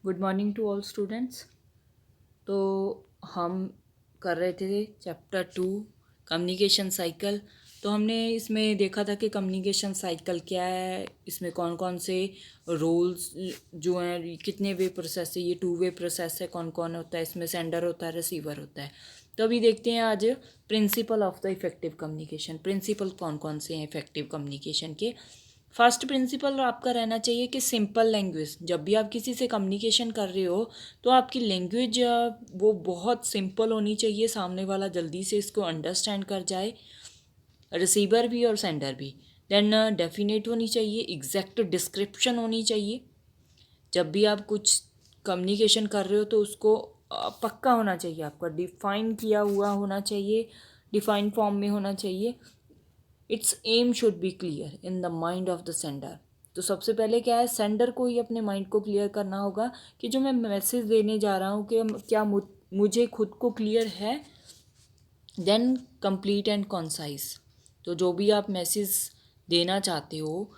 Good morning to all students. तो हम कर रहे थे चैप्टर 2 कम्युनिकेशन साइकिल। तो हमने इसमें देखा था कि कम्युनिकेशन साइकिल क्या है, इसमें कौन कौन से रोल्स जो हैं, कितने वे प्रोसेस है, ये 2 वे प्रोसेस है, कौन कौन होता है, इसमें सेंडर होता है, रिसीवर होता है। तो अभी देखते हैं आज principle of the effective communication. Principle कौन कौन से हैं इफेक्टिव कम्युनिकेशन के। फर्स्ट प्रिंसिपल आपका रहना चाहिए कि सिंपल लैंग्वेज। जब भी आप किसी से कम्युनिकेशन कर रहे हो तो आपकी लैंग्वेज वो बहुत सिंपल होनी चाहिए, सामने वाला जल्दी से इसको अंडरस्टैंड कर जाए, रिसीवर भी और सेंडर भी। देन डेफिनेट होनी चाहिए, एग्जैक्ट डिस्क्रिप्शन होनी चाहिए। जब भी आप कुछ कम्युनिकेशन कर रहे हो तो उसको पक्का होना चाहिए, आपका डिफाइन किया हुआ होना चाहिए, डिफाइन फॉर्म में होना चाहिए। Its aim should be clear in the mind of the sender. तो सबसे पहले क्या है, सेंडर को ही अपने माइंड को क्लियर करना होगा कि जो मैं मैसेज देने जा रहा हूँ कि क्या मुझे खुद को क्लियर है। Then complete and concise. तो जो भी आप मैसेज देना चाहते हो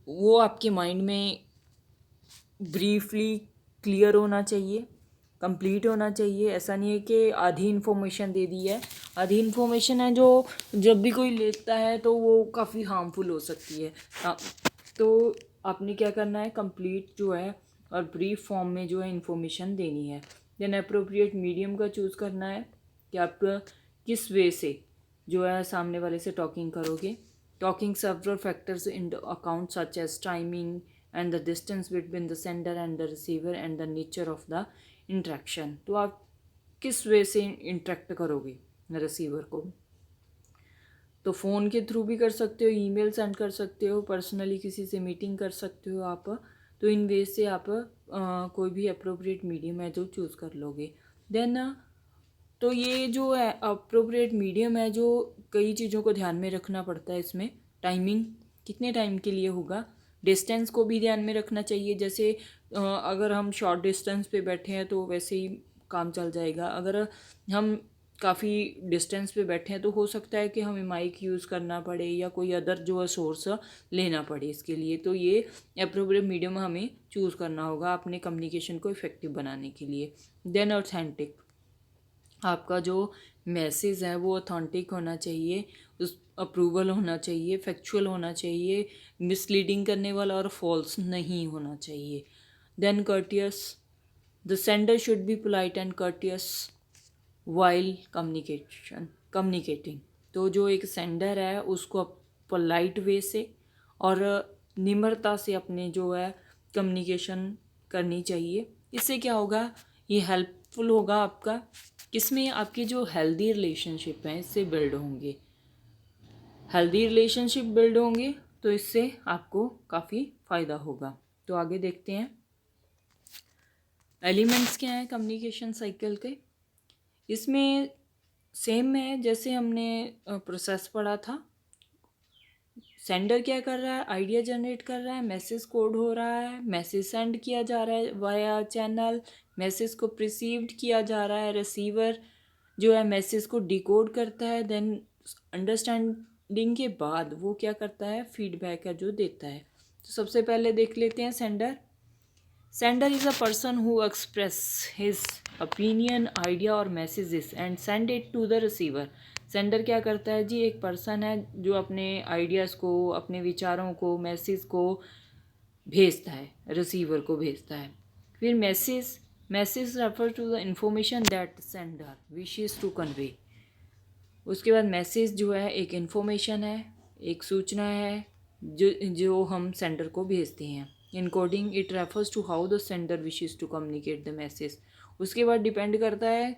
वो आपके माइंड में ब्रीफली क्लियर होना चाहिए, कंप्लीट होना चाहिए। ऐसा नहीं है कि आधी इन्फॉर्मेशन दे दी है। आधी इन्फॉर्मेशन है जो जब भी कोई लेता है तो वो काफ़ी हार्मफुल हो सकती है। तो आपने क्या करना है, कंप्लीट जो है और ब्रीफ फॉर्म में जो है इन्फॉर्मेशन देनी है। देन अप्रोप्रिएट मीडियम का चूज़ करना है कि आप किस वे से जो है सामने वाले से टॉकिंग करोगे। Talking several factors into account such as timing and the distance between the sender and the receiver and the nature of the interaction। तो आप किस वे से इंटरेक्ट करोगे रिसीवर को। तो फ़ोन के थ्रू भी कर सकते हो, ईमेल सेंड कर सकते हो, पर्सनली किसी से मीटिंग कर सकते हो आप। तो इन वे से आप कोई भी अप्रोप्रिएट मीडियम है जो चूज़ कर लोगे। देन तो ये जो है अप्रोप्रिएट मीडियम है, जो कई चीज़ों को ध्यान में रखना पड़ता है इसमें। टाइमिंग, कितने टाइम के लिए होगा। डिस्टेंस को भी ध्यान में रखना चाहिए। जैसे अगर हम शॉर्ट डिस्टेंस पे बैठे हैं तो वैसे ही काम चल जाएगा। अगर हम काफ़ी डिस्टेंस पे बैठे हैं तो हो सकता है कि हमें माइक यूज़ करना पड़े या कोई अदर जो है सोर्स लेना पड़े इसके लिए। तो ये अप्रोप्रिएट मीडियम हमें चूज़ करना होगा अपने कम्युनिकेशन को इफ़ेक्टिव बनाने के लिए। देन ऑथेंटिक, आपका जो मैसेज है वो ऑथेंटिक होना चाहिए, उस अप्रूवल होना चाहिए, फैक्चुअल होना चाहिए, मिसलीडिंग करने वाला और फॉल्स नहीं होना चाहिए। Then courteous, the sender should be polite and courteous while communicating. तो जो एक सेंडर है उसको पोलाइट वे से और निम्रता से अपने जो है कम्युनिकेशन करनी चाहिए। इससे क्या होगा, ये हेल्पफुल होगा आपका किसमें, आपके जो हेल्दी रिलेशनशिप हैं इससे बिल्ड होंगे। हेल्दी रिलेशनशिप बिल्ड होंगे तो इससे आपको काफ़ी फ़ायदा होगा। तो आगे देखते हैं एलिमेंट्स क्या हैं कम्युनिकेशन साइकिल के। इसमें सेम है जैसे हमने प्रोसेस पढ़ा था। सेंडर क्या कर रहा है, आइडिया जनरेट कर रहा है, मैसेज कोड हो रहा है, मैसेज सेंड किया जा रहा है वाया चैनल, मैसेज को रिसीव्ड किया जा रहा है, रिसीवर जो है मैसेज को डिकोड करता है। देन अंडरस्टैंडिंग के बाद वो क्या करता है, फीडबैक है जो देता है। तो सबसे पहले देख लेते हैं sender. Sender is a person who express his opinion, idea और messages and send it to the receiver. Sender क्या करता है जी, एक पर्सन है जो अपने आइडियाज़ को, अपने विचारों को, मैसेज को भेजता है, रिसीवर को भेजता है। फिर message refer to the information that sender wishes to convey. उसके बाद मैसेज जो है एक इन्फॉर्मेशन है, एक सूचना है जो हम सेंडर को भेजते हैं। Encoding, it refers to how the sender wishes to communicate the message. उसके बाद डिपेंड करता है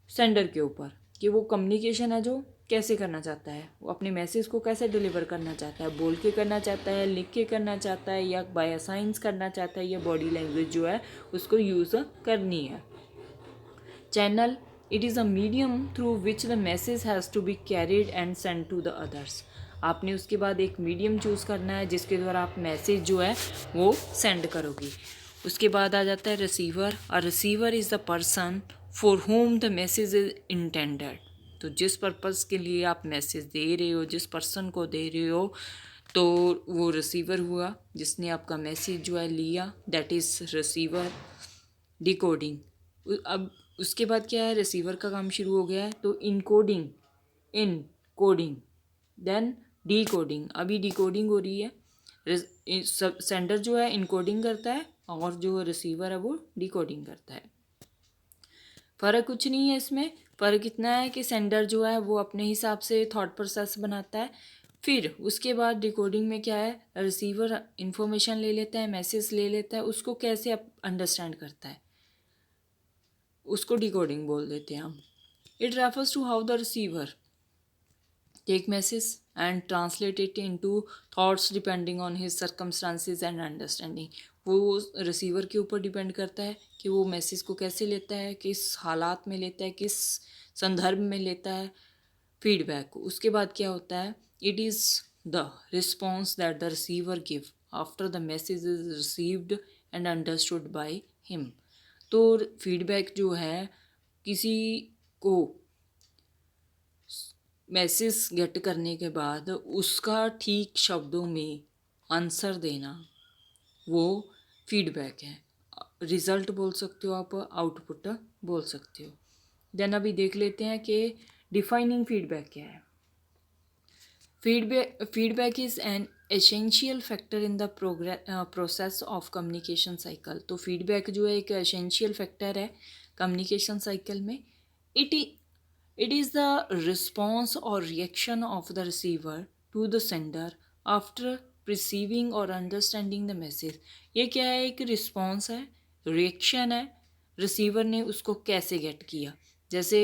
सेंडर के ऊपर कि वो कम्युनिकेशन है जो कैसे करना चाहता है, वो अपने मैसेज को कैसे डिलीवर करना चाहता है, बोल के करना चाहता है, लिख के करना चाहता है, या बाय साइंस करना चाहता है, या बॉडी लैंग्वेज जो है उसको यूज़ करनी है। Channel, it is a medium through which the message has to be carried and sent to the others। आपने उसके बाद एक मीडियम चूज़ करना है जिसके द्वारा आप मैसेज जो है वो सेंड करोगे। उसके बाद आ जाता है रिसीवर। और receiver is the person for home the message is intended. तो जिस पर्पज़ के लिए आप मैसेज दे रहे हो, जिस पर्सन को दे रहे हो, तो वो रिसीवर हुआ जिसने आपका मैसेज जो है लिया, दैट इज़ रिसीवर। डिकोडिंग। अब उसके बाद क्या है, रिसीवर का काम शुरू हो गया है, तो encoding, encoding, then decoding. अभी डिकोडिंग हो रही है, सेंडर जो है इनकोडिंग करता है और जो रिसीवर है वो डिकोडिंग करता है। फ़र्क कुछ नहीं है इसमें, फ़र्क इतना है कि सेंडर जो है वो अपने हिसाब से थॉट प्रोसेस बनाता है, फिर उसके बाद डिकोडिंग में क्या है, रिसीवर इंफॉर्मेशन ले लेता है, मैसेज ले लेता है, उसको कैसे अंडरस्टैंड करता है, उसको डिकोडिंग बोल देते हैं हम। It refers to how the receiver take message and translate it into thoughts depending on his circumstances and understanding। वो रिसीवर के ऊपर डिपेंड करता है कि वो मैसेज को कैसे लेता है, किस हालात में लेता है, किस संदर्भ में लेता है, फीडबैक को। उसके बाद क्या होता है, it is the response that the receiver give after the message is received and understood by him. तो फीडबैक जो है, किसी को मैसेज गेट करने के बाद उसका ठीक शब्दों में आंसर देना, वो फीडबैक है। रिज़ल्ट बोल सकते हो आप, आउटपुट बोल सकते हो। देन अभी देख लेते हैं कि डिफाइनिंग फीडबैक क्या है। Feedback is an essential factor in the process of communication cycle. तो फीडबैक जो है एक एसेंशियल फैक्टर है कम्युनिकेशन साइकिल में। It is the response or reaction of the receiver to the sender after receiving or understanding the message। ये क्या है, एक रिस्पॉन्स है, रिएक्शन है, रिसीवर ने उसको कैसे गेट किया। जैसे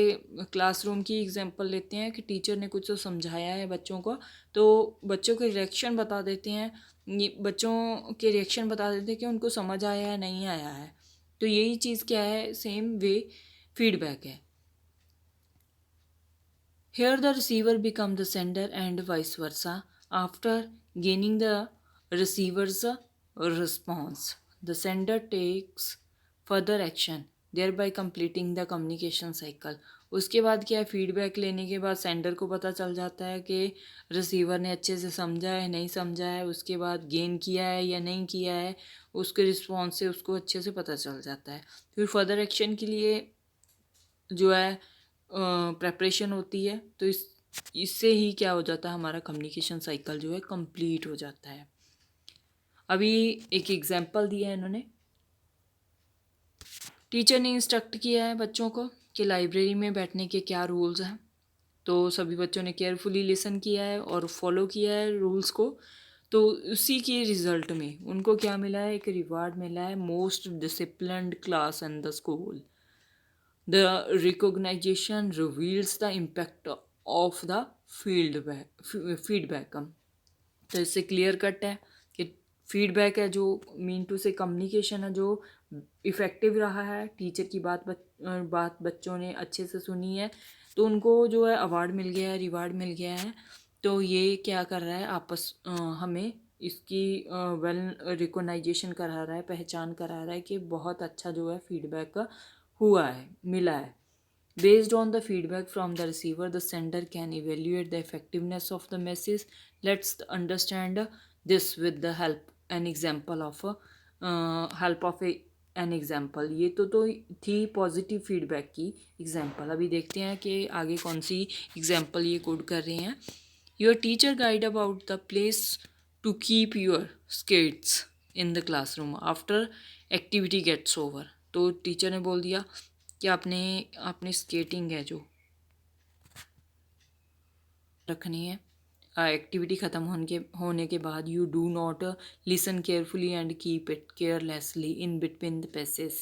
क्लासरूम की एग्जांपल लेते हैं कि टीचर ने कुछ तो समझाया है बच्चों को, तो बच्चों के रिएक्शन बता देते हैं, बच्चों के रिएक्शन बता देते हैं कि उनको समझ आया है नहीं आया है। तो यही चीज़ क्या है, सेम वे फीडबैक है। Here the receiver becomes the sender and vice versa after gaining the receiver's response. The sender takes further action, thereby completing the communication cycle। उसके बाद क्या है, फीडबैक लेने के बाद सेंडर को पता चल जाता है कि रिसीवर ने अच्छे से समझा है नहीं समझा है, उसके बाद गेन किया है या नहीं किया है, उसके रिस्पॉन्स से उसको अच्छे से पता चल जाता है। फिर फर्दर एक्शन के लिए जो है प्रेपरेशन होती है। तो इससे ही क्या हो जाता है, हमारा कम्युनिकेशन साइकिल जो है कंप्लीट हो जाता है। अभी एक एग्जांपल दिया है इन्होंने, टीचर ने इंस्ट्रक्ट किया है बच्चों को कि लाइब्रेरी में बैठने के क्या रूल्स हैं। तो सभी बच्चों ने केयरफुली लिसन किया है और फॉलो किया है रूल्स को। तो उसी के रिज़ल्ट में उनको क्या मिला है, एक रिवार्ड मिला है, most disciplined class in the school. The recognition reveals the impact of the feedback। तो इससे क्लियर कट है कि फीडबैक है जो मीन टू से कम्युनिकेशन है जो इफ़ेक्टिव रहा है। टीचर की बात बच्चों ने अच्छे से सुनी है, तो उनको जो है अवार्ड मिल गया है, रिवार्ड मिल गया है। तो ये क्या कर रहा है, हमें इसकी वेल रिकॉग्नाइजेशन करा रहा है, पहचान करा रहा है कि बहुत अच्छा जो है फीडबैक हुआ है, मिला है। Based on the feedback from the receiver, the sender can evaluate the effectiveness of the message। Let's understand this with the an example of an example। ये तो थी पॉजिटिव फीडबैक की एग्जाम्पल। अभी देखते हैं कि आगे कौन सी एग्जाम्पल ये कोड कर रहे हैं। Your teacher guide about the place to keep your skates in the classroom after activity gets over. तो टीचर ने बोल दिया कि आपने स्केटिंग है जो रखनी है एक्टिविटी ख़त्म होने के बाद। You do not listen carefully and keep it carelessly in between the passage.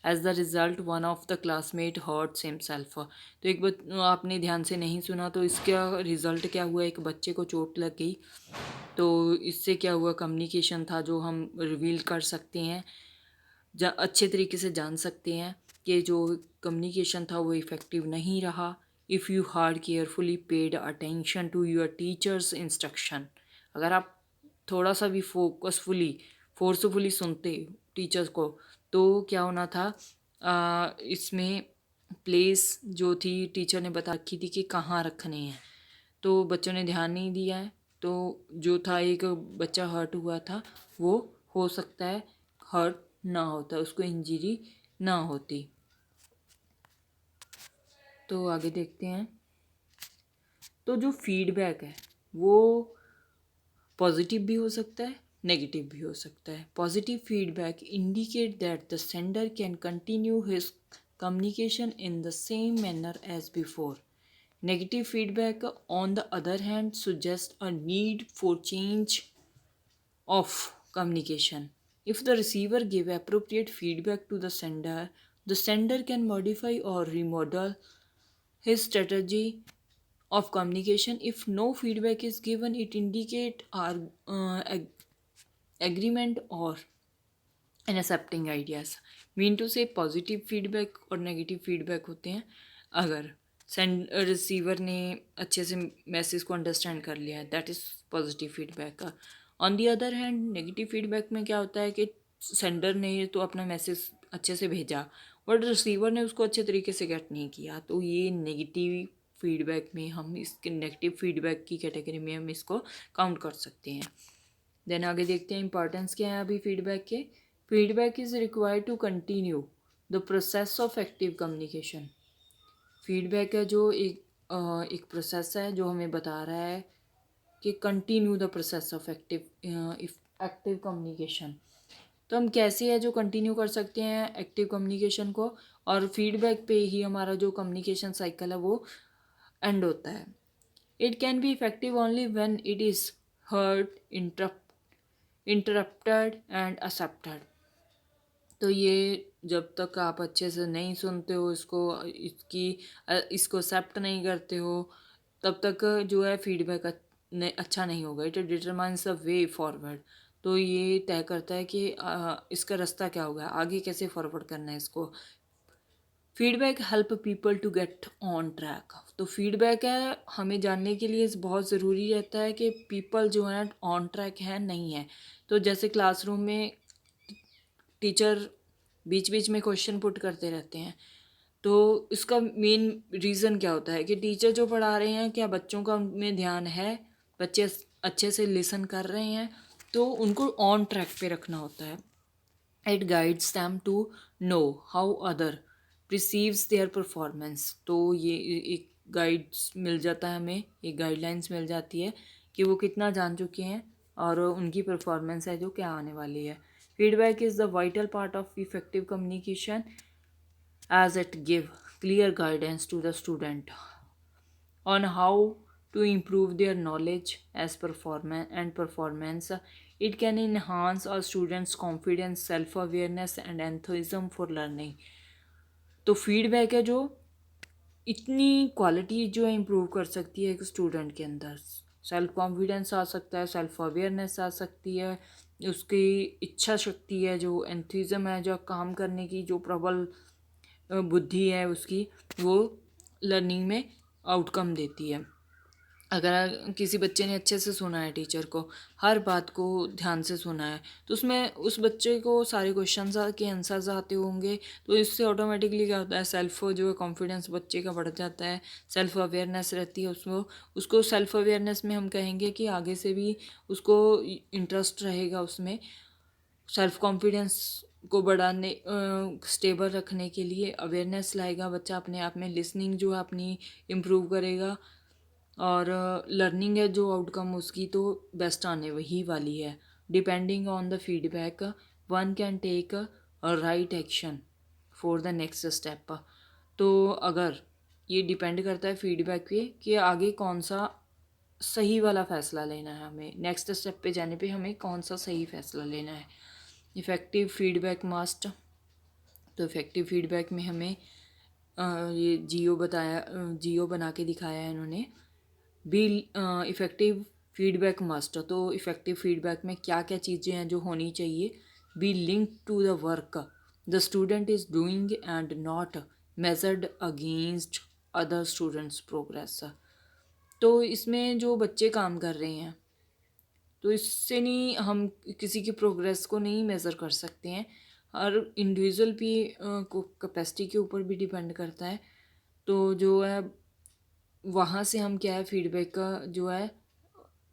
As the result one of the classmate hurts himself. तो आपने ध्यान से नहीं सुना, तो इसका रिज़ल्ट क्या हुआ, एक बच्चे को चोट लग गई। तो इससे क्या हुआ, कम्युनिकेशन था जो हम रिवील कर सकते हैं, अच्छे तरीके से जान सकते हैं कि जो कम्युनिकेशन था वो इफ़ेक्टिव नहीं रहा। If you hard carefully paid attention to your teachers instruction. अगर आप थोड़ा सा भी फोर्सफुली सुनते टीचर्स को, तो क्या होना था, इसमें प्लेस जो थी टीचर ने बता रखी थी कि कहाँ रखने हैं, तो बच्चों ने ध्यान नहीं दिया है। तो जो था, एक बच्चा हर्ट हुआ था, वो हो सकता है हर्ट ना होता, उसको इंजरी ना होती। तो आगे देखते हैं। तो जो फीडबैक है वो पॉजिटिव भी हो सकता है, नेगेटिव भी हो सकता है। Positive feedback indicate that the sender can continue his communication in the same manner as before. Negative feedback, on the other hand, suggests a need for change of communication. If the receiver give appropriate feedback to the sender can modify or remodel his strategy of communication. If no feedback is given, it indicate agreement or in accepting ideas. Mean to say positive feedback और negative feedback होते हैं अगर send receiver ने अच्छे से message को understand कर लिया है, दैट इज़ पॉजिटिव फीडबैक का। On the other hand negative feedback में क्या होता है कि सेंडर ने तो अपना मैसेज अच्छे से भेजा बट रिसीवर ने उसको अच्छे तरीके से गेट नहीं किया, तो ये नेगेटिव फीडबैक में हम इसके नेगेटिव फीडबैक की कैटेगरी में हम इसको काउंट कर सकते हैं। देन आगे देखते हैं इंपॉर्टेंस क्या है अभी फीडबैक के। Feedback is required to continue the process of active communication. Feedback है जो एक प्रोसेस है जो हमें बता रहा है कि continue the process of active communication. तो हम कैसे है जो कंटिन्यू कर सकते हैं एक्टिव कम्युनिकेशन को, और फीडबैक पे ही हमारा जो कम्युनिकेशन साइकिल है वो एंड होता है। It can be effective only when it is heard, interrupted and accepted. तो ये जब तक आप अच्छे से नहीं सुनते हो इसको एक्सेप्ट नहीं करते हो, तब तक जो है फीडबैक अच्छा नहीं होगा। It determines the way forward. तो ये तय करता है कि इसका रास्ता क्या होगा, आगे कैसे फॉरवर्ड करना है इसको। Feedback help people to get on track. तो फीडबैक है हमें जानने के लिए बहुत ज़रूरी रहता है कि पीपल जो है ऑन ट्रैक है नहीं है। तो जैसे क्लासरूम में टीचर बीच बीच में क्वेश्चन पुट करते रहते हैं, तो इसका मेन रीज़न क्या होता है कि टीचर जो पढ़ा रहे हैं क्या बच्चों का उनमें ध्यान है, बच्चे अच्छे से लिसन कर रहे हैं, तो उनको ऑन ट्रैक पे रखना होता है। It guides them to know how other receives their performance. तो ये एक गाइड्स मिल जाता है हमें, एक गाइडलाइंस मिल जाती है कि वो कितना जान चुके हैं और उनकी परफॉर्मेंस है जो क्या आने वाली है। Feedback is the vital part of effective communication as it give clear guidance to the student on how to improve their knowledge as performance. It can enhance a student's confidence, self-awareness and enthusiasm for learning. तो feedback है जो इतनी quality जो है improve कर सकती है एक स्टूडेंट के अंदर। सेल्फ कॉन्फिडेंस आ सकता है, सेल्फ अवेयरनेस आ सकती है, उसकी इच्छा शक्ति है, जो एंथुजिज्म है, जो काम करने की जो प्रबल बुद्धि है उसकी, वो लर्निंग में आउटकम देती है। अगर किसी बच्चे ने अच्छे से सुना है टीचर को, हर बात को ध्यान से सुना है, तो उसमें उस बच्चे को सारे क्वेश्चन के आंसर्स आते होंगे, तो इससे ऑटोमेटिकली क्या होता है सेल्फ जो है कॉन्फिडेंस बच्चे का बढ़ जाता है, सेल्फ अवेयरनेस रहती है उसको सेल्फ अवेयरनेस में हम कहेंगे कि आगे से भी उसको इंटरेस्ट रहेगा उसमें। सेल्फ कॉन्फिडेंस को बढ़ाने स्टेबल रखने के लिए अवेयरनेस लाएगा बच्चा अपने आप में, लिसनिंग जो है अपनी इम्प्रूव करेगा, और लर्निंग है जो आउटकम उसकी तो बेस्ट आने वही वाली है। Depending on the feedback one can take a right action for the next step. तो अगर ये डिपेंड करता है फीडबैक पे कि आगे कौन सा सही वाला फ़ैसला लेना है, हमें नेक्स्ट स्टेप पे जाने पे हमें कौन सा सही फ़ैसला लेना है। Effective feedback must. तो इफ़ेक्टिव फीडबैक में हमें ये जियो बना के दिखाया है इन्होंने। Be effective feedback must. तो इफ़ेक्टिव फीडबैक में क्या क्या चीज़ें हैं जो होनी चाहिए। Be link to the work the student is doing and not measured against other students progress. तो इसमें जो बच्चे काम कर रहे हैं तो इससे नहीं हम किसी की प्रोग्रेस को नहीं मेज़र कर सकते हैं, हर इंडिविजुअल भी को कैपेसिटी के ऊपर भी डिपेंड करता है। तो जो है वहाँ से हम क्या है फीडबैक का जो है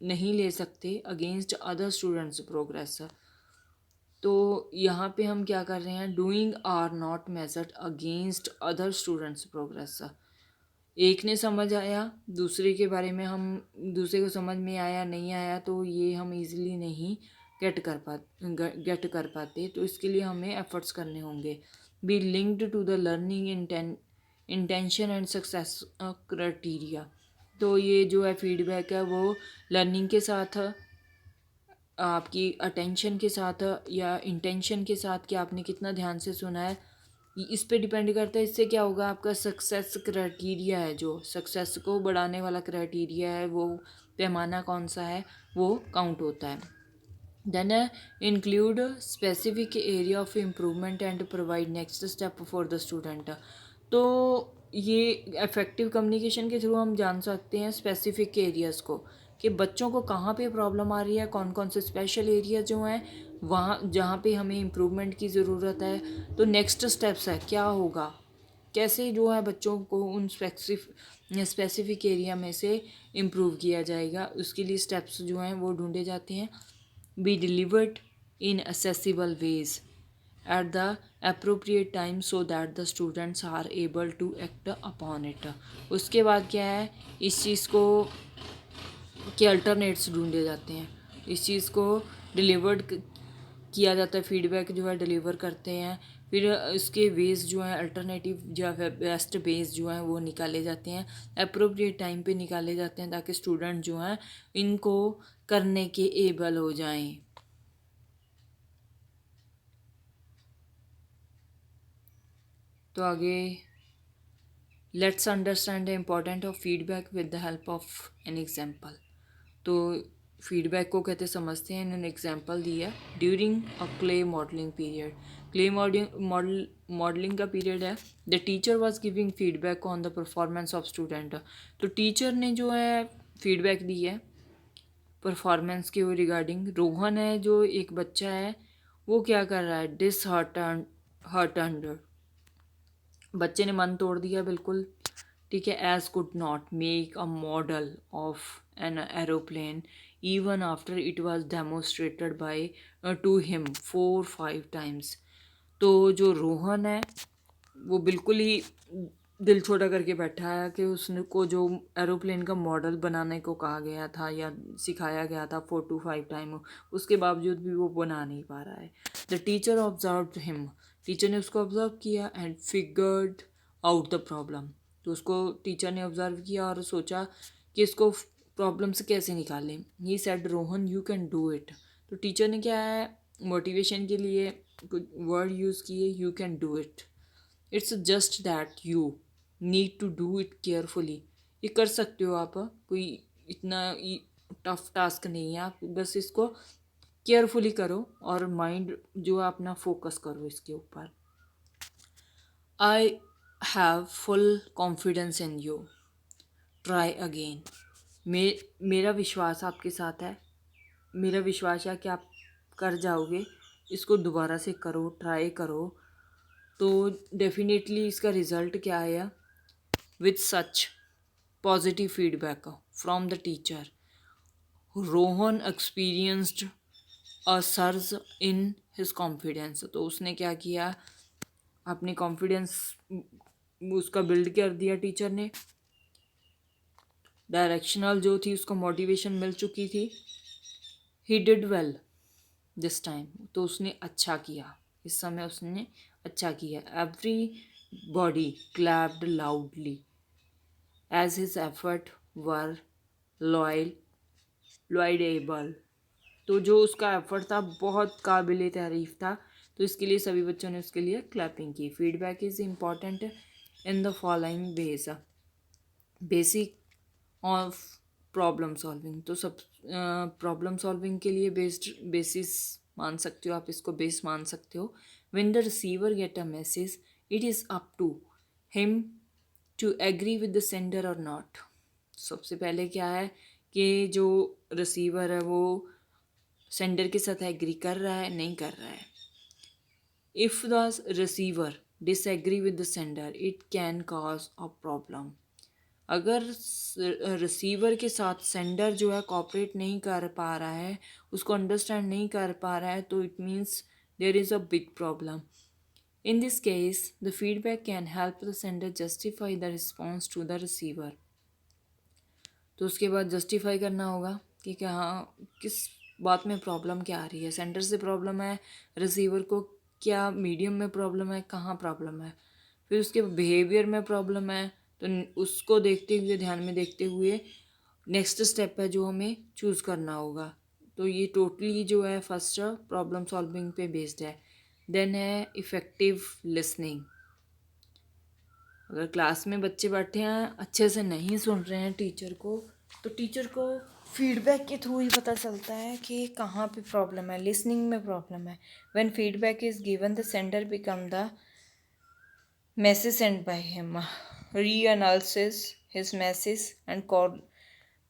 नहीं ले सकते अगेंस्ट अदर स्टूडेंट्स प्रोग्रेस। तो यहाँ पे हम क्या कर रहे हैं, doing are not measured against other students progress. एक ने समझ आया, दूसरे के बारे में हम, दूसरे को समझ में आया नहीं आया, तो ये हम इजीली नहीं गेट कर पाते। तो इसके लिए हमें एफर्ट्स करने होंगे। Be linked to the learning intention and success criteria. तो ये जो है फीडबैक है वो लर्निंग के साथ, आपकी अटेंशन के साथ या इंटेंशन के साथ कि आपने कितना ध्यान से सुना है, इस पे डिपेंड करता है। इससे क्या होगा, आपका सक्सेस क्राइटेरिया है, जो सक्सेस को बढ़ाने वाला क्राइटेरिया है, वो पैमाना कौन सा है, वो काउंट होता है। Then include specific area of improvement and provide next step for the student. तो ये इफेक्टिव कम्युनिकेशन के थ्रू हम जान सकते हैं स्पेसिफिक एरियाज़ को, कि बच्चों को कहाँ पे प्रॉब्लम आ रही है, कौन कौन से स्पेशल एरिया जो हैं वहाँ जहाँ पे हमें इम्प्रूवमेंट की ज़रूरत है। तो नेक्स्ट स्टेप्स है क्या होगा, कैसे जो है बच्चों को उन स्पेसिफिक एरिया में से इम्प्रूव किया जाएगा, उसके लिए स्टेप्स जो हैं वो ढूंढे जाते हैं। Be delivered in accessible ways at the appropriate time so that the students are able to act upon it। उसके बाद क्या है, इस चीज़ को के अल्टरनेट्स ढूंढे जाते हैं, इस चीज़ को डिलीवर्ड किया जाता है, फीडबैक जो है डिलीवर करते हैं, फिर इसके वेज जो हैं अल्टरनेटिव जो है बेस्ट वेज जो हैं वो निकाले जाते हैं, अप्रोप्रिएट टाइम पे निकाले जाते हैं, ताकि स्टूडेंट जो हैं इनको करने के एबल हो जाएं। तो आगे let's understand the important of feedback with the help of an example. तो फीडबैक को कहते समझते हैं, इन्होंने एग्जाम्पल दिया during a clay modelling period. Clay modelling का पीरियड है। The teacher was giving feedback on the performance of student. तो टीचर ने जो है फीडबैक दी है परफॉर्मेंस के रिगार्डिंग। रोहन है जो एक बच्चा है, वो क्या कर रहा है, हर्ट अंडर, बच्चे ने मन तोड़ दिया बिल्कुल, ठीक है। As could not make a model of an aeroplane even after it was demonstrated by to him 4-5 times. तो जो रोहन है वो बिल्कुल ही दिल छोटा करके बैठा है कि उसने को जो एरोप्लेन का मॉडल बनाने को कहा गया था या सिखाया गया था 4-5 टाइम, उसके बावजूद भी वो बना नहीं पा रहा है। The teacher observe him, teacher ने उसको ऑब्जर्व किया and figured out the problem. तो उसको टीचर ने ऑब्जर्व किया और सोचा कि इसको प्रॉब्लम से कैसे निकालें। He said Rohan you can do it. तो टीचर ने क्या है, मोटिवेशन के लिए कुछ वर्ड यूज़ किए, you can do it, it's just that you need to do it carefully. ये कर सकते हो आप, कोई इतना टफ टास्क नहीं है, आप बस इसको केयरफुली करो और माइंड जो है अपना फोकस करो इसके ऊपर। I have full confidence in you, try again. मेरा विश्वास आपके साथ है, मेरा विश्वास है कि आप कर जाओगे, इसको दोबारा से करो, ट्राई करो। तो डेफिनेटली इसका रिज़ल्ट क्या आया, with such positive feedback from the teacher Rohan experienced a surge in his confidence. तो उसने क्या किया, अपनी कॉन्फिडेंस उसका बिल्ड कर दिया टीचर ने, डायरेक्शनल जो थी उसको मोटिवेशन मिल चुकी थी। He did well this time, तो उसने अच्छा किया, इस समय उसने अच्छा किया। Everybody clapped loudly as his effort were laudable. तो जो उसका एफर्ट था बहुत काबिल तारीफ़ था, तो इसके लिए सभी बच्चों ने उसके लिए क्लैपिंग की। Feedback is important in the following veg, basic of problem solving. तो सब प्रॉब्लम सॉल्विंग के लिए बेसिस मान सकते हो आप, इसको बेस मान सकते हो। When the receiver get a message it is up to him to agree with the sender or not. सबसे पहले क्या है कि जो रिसीवर है वो सेंडर के साथ एग्री कर रहा है नहीं कर रहा है। If the receiver disagree with the sender it can cause a problem. अगर रिसीवर के साथ सेंडर जो है कॉपरेट नहीं कर पा रहा है, उसको अंडरस्टैंड नहीं कर पा रहा है, तो it means there is a big problem. In this case, the feedback can help the sender justify the response to the receiver. तो उसके बाद जस्टिफाई करना होगा कि क्या हाँ किस बात में प्रॉब्लम क्या आ रही है, सेंटर से प्रॉब्लम है, रिसीवर को क्या मीडियम में प्रॉब्लम है, कहाँ प्रॉब्लम है, फिर उसके बिहेवियर में प्रॉब्लम है, तो उसको देखते हुए, ध्यान में देखते हुए नेक्स्ट स्टेप है जो हमें चूज़ करना होगा. तो ये टोटली जो है फर्स्ट प्रॉब्लम सॉल्विंग पे बेस्ड है. देन है इफ़ेक्टिव लिसनिंग. अगर क्लास में बच्चे बैठे हैं अच्छे से नहीं सुन रहे हैं टीचर को, तो टीचर को फीडबैक के थ्रू ही पता चलता है कि कहाँ पे प्रॉब्लम है, लिसनिंग में प्रॉब्लम है. When feedback is given the sender become the message sent by him, reanalysis his message and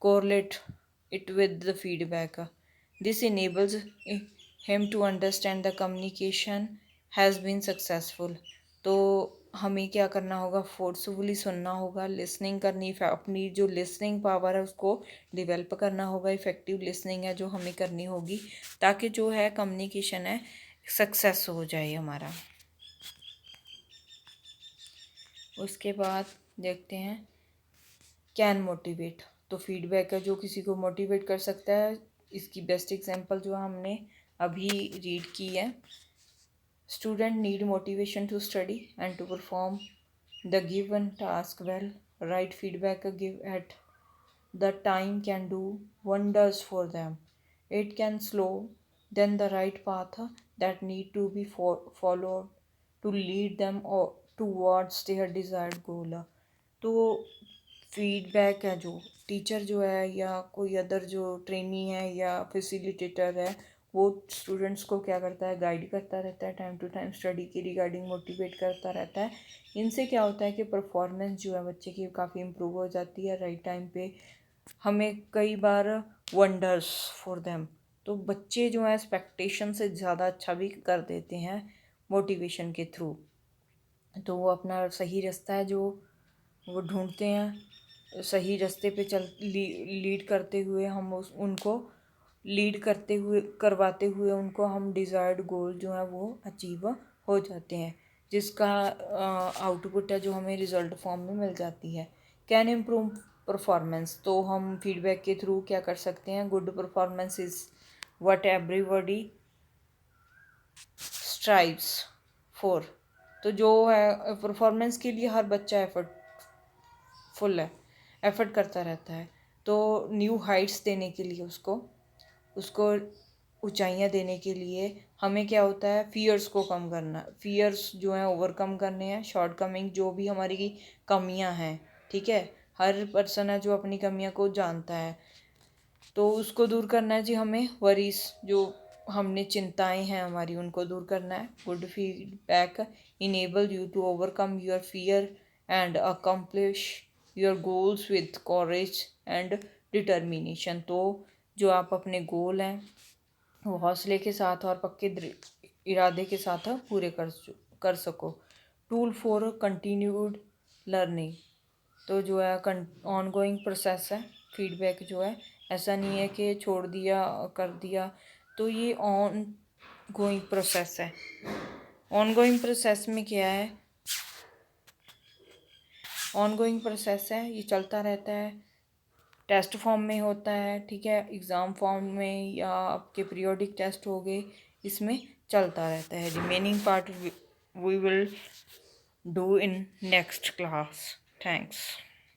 correlate it with the feedback. This enables him to understand the communication has been successful. तो हमें क्या करना होगा, forcefully सुनना होगा, listening करनी, अपनी जो लिसनिंग पावर है उसको डेवलप करना होगा. इफ़ेक्टिव लिसनिंग है जो हमें करनी होगी ताकि जो है कम्युनिकेशन है सक्सेस हो जाए हमारा. उसके बाद देखते हैं कैन मोटिवेट. तो फीडबैक है जो किसी को मोटिवेट कर सकता है. इसकी बेस्ट एग्जांपल जो हमने अभी रीड की है, student need motivation to study and to perform the given task well. Right feedback give at the time can do wonders for them. It can show them the right path that need to be followed to lead them towards their desired goal. तो feedback है जो teacher जो है या कोई other जो trainee है या फैसिलिटेटर है वो स्टूडेंट्स को क्या करता है, गाइड करता रहता है, टाइम टू टाइम स्टडी के रिगार्डिंग मोटिवेट करता रहता है. इनसे क्या होता है कि परफॉर्मेंस जो है बच्चे की काफ़ी इम्प्रूव हो जाती है. राइट टाइम पे हमें कई बार वंडर्स फॉर देम. तो बच्चे जो है एक्सपेक्टेशन से ज़्यादा अच्छा भी कर देते हैं मोटिवेशन के थ्रू. तो वो अपना सही रास्ता है जो वो ढूंढते हैं, सही रास्ते पे लीड करते हुए हम उनको लीड करते हुए करवाते हुए उनको हम डिज़ायर्ड गोल जो है वो अचीव हो जाते हैं, जिसका आउटपुट है जो हमें रिजल्ट फॉर्म में मिल जाती है. Can improve performance. तो हम फीडबैक के थ्रू क्या कर सकते हैं, good performance is what everybody strives for. तो जो है परफॉर्मेंस के लिए हर बच्चा एफर्टफुल है, एफर्ट करता रहता है. तो न्यू हाइट्स देने के लिए उसको ऊंचाइयां देने के लिए हमें क्या होता है, फियर्स को कम करना, फियर्स जो हैं ओवरकम करने हैं. शॉर्ट कमिंग जो भी हमारी कमियां हैं, ठीक है, हर पर्सन है जो अपनी कमियां को जानता है, तो उसको दूर करना है जी हमें. वरीज जो हमने चिंताएं हैं हमारी उनको दूर करना है. Good feedback enable you to overcome your fear and accomplish your goals with courage and determination. तो जो आप अपने गोल हैं वो हौसले के साथ और पक्के इरादे के साथ पूरे कर सको. Tool for continued learning. तो जो है ऑन गोइंग प्रोसेस है फीडबैक जो है, ऐसा नहीं है कि छोड़ दिया कर दिया. तो ये ऑन गोइंग प्रोसेस है. ऑन गोइंग प्रोसेस में क्या है, ऑन गोइंग प्रोसेस है, ये चलता रहता है. टेस्ट फॉर्म में होता है, ठीक है, एग्ज़ाम फॉर्म में या आपके पीरियोडिक टेस्ट हो गए, इसमें चलता रहता है. Remaining part we will do in next class. Thanks.